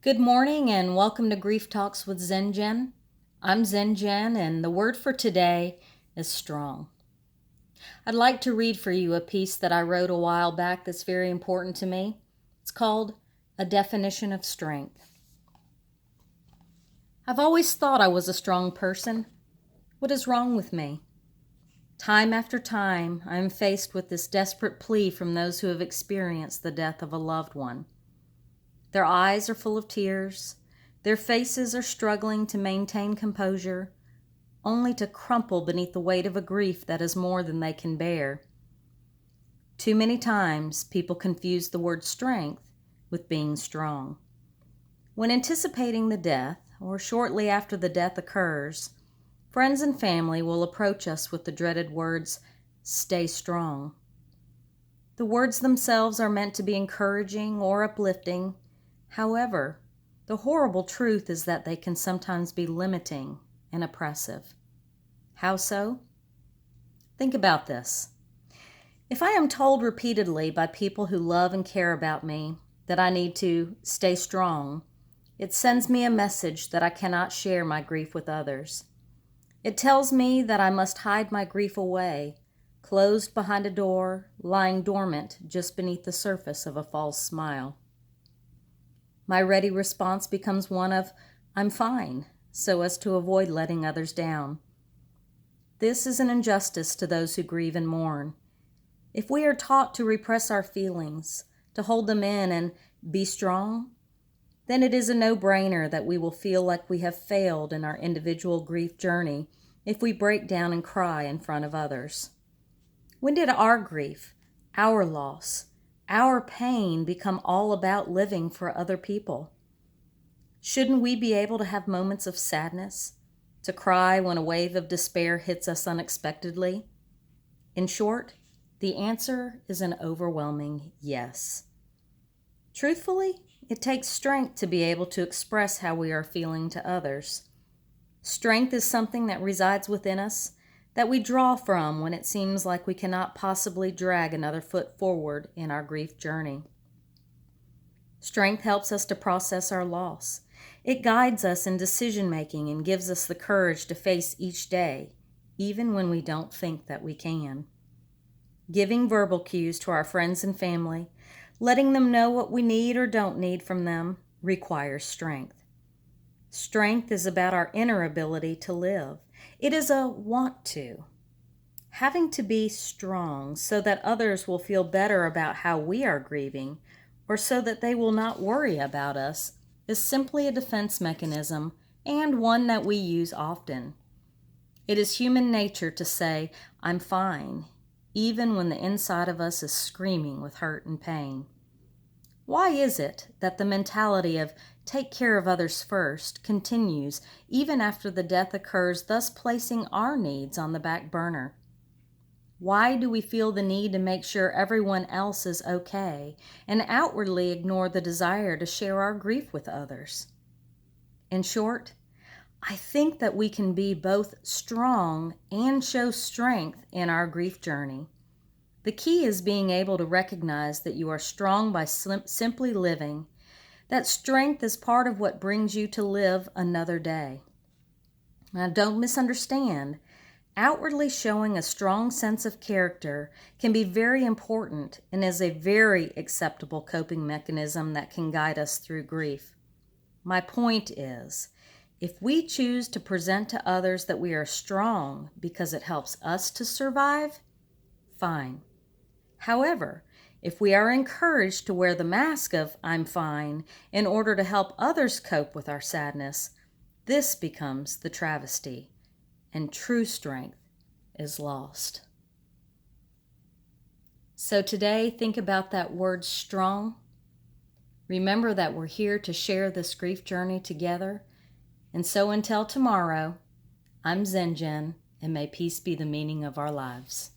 Good morning and welcome to Grief Talks with Zen I'm Zen and the word for today is strong. I'd like to read for you a piece that I wrote a while back that's very important to me. It's called A Definition of Strength. I've always thought I was a strong person. What is wrong with me? Time after time, I am faced with this desperate plea from those who have experienced the death of a loved one. Their eyes are full of tears. Their faces are struggling to maintain composure, only to crumple beneath the weight of a grief that is more than they can bear. Too many times, people confuse the word strength with being strong. When anticipating the death, or shortly after the death occurs, friends and family will approach us with the dreaded words, "Stay strong." The words themselves are meant to be encouraging or uplifting. However, the horrible truth is that they can sometimes be limiting and oppressive. How so? Think about this. If I am told repeatedly by people who love and care about me that I need to stay strong, it sends me a message that I cannot share my grief with others. It tells me that I must hide my grief away, closed behind a door, lying dormant just beneath the surface of a false smile. My ready response becomes one of, "I'm fine," so as to avoid letting others down. This is an injustice to those who grieve and mourn. If we are taught to repress our feelings, to hold them in and be strong, then it is a no-brainer that we will feel like we have failed in our individual grief journey if we break down and cry in front of others. When did our grief, our loss, our pain become all about living for other people? Shouldn't we be able to have moments of sadness, to cry when a wave of despair hits us unexpectedly? In short, the answer is an overwhelming yes. Truthfully, it takes strength to be able to express how we are feeling to others. Strength is something that resides within us, that we draw from when it seems like we cannot possibly drag another foot forward in our grief journey. Strength helps us to process our loss. It guides us in decision-making and gives us the courage to face each day, even when we don't think that we can. Giving verbal cues to our friends and family, letting them know what we need or don't need from them, requires strength. Strength is about our inner ability to live. It is a want to. Having to be strong so that others will feel better about how we are grieving, or so that they will not worry about us, is simply a defense mechanism and one that we use often. It is human nature to say, "I'm fine," even when the inside of us is screaming with hurt and pain. Why is it that the mentality of "take care of others first" continues even after the death occurs, thus placing our needs on the back burner? Why do we feel the need to make sure everyone else is okay and outwardly ignore the desire to share our grief with others? In short, I think that we can be both strong and show strength in our grief journey. The key is being able to recognize that you are strong by simply living, that strength is part of what brings you to live another day. Now, don't misunderstand. Outwardly showing a strong sense of character can be very important and is a very acceptable coping mechanism that can guide us through grief. My point is, if we choose to present to others that we are strong because it helps us to survive, fine. However, if we are encouraged to wear the mask of "I'm fine" in order to help others cope with our sadness, this becomes the travesty, and true strength is lost. So today, think about that word strong. Remember that we're here to share this grief journey together. And so until tomorrow, I'm Zen and may peace be the meaning of our lives.